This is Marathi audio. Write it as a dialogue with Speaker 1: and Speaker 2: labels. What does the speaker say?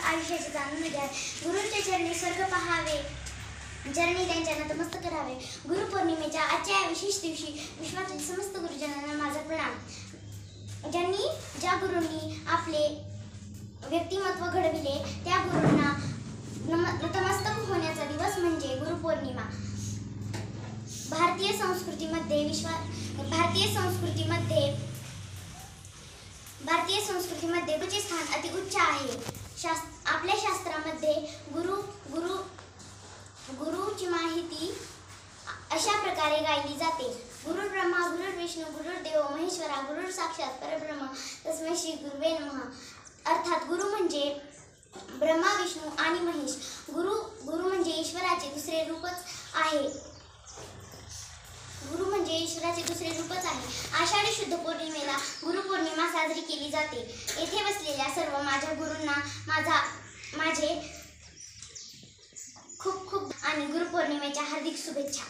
Speaker 1: आयुष्याचे जाणून घ्या। गुरूंच्या चरणी स्वर्ग पहावे, चरणी त्यांच्या नतमस्तक करावे। गुरुपौर्णिमेच्या आजच्या या विशेष दिवशी विश्वातील समस्त गुरुजनांना माझा प्रणाम। ज्या गुरूंनी आपले व्यक्तिमत्व घडविले त्या गुरूंना नतमस्तक होण्याचा दिवस म्हणजे गुरुपौर्णिमा। भारतीय संस्कृतीमध्ये गुरुचे स्थान अति उच्च आहे। आपल्या शास्त्रामध्ये गुरुची माहिती अशा प्रकारे गायली जाते। गुरु ब्रह्मा गुरु विष्णू गुरुर्देव महेश्वरा गुरु साक्षात परब्रह्म तस्मै श्री गुरुवे नमः। अर्थात गुरु म्हणजे ब्रह्मा विष्णू आणि महेश। गुरु म्हणजे ईश्वराचे दुसरे रूपच आहे। आषाढी शुद्ध पौर्णिमेला गुरुपौर्णिमा साजरी केली जाते। येथे बसलेल्या सर्व माझ्या गुरूंना माझे खूप खूप आणि गुरुपौर्णिमेच्या हार्दिक शुभेच्छा।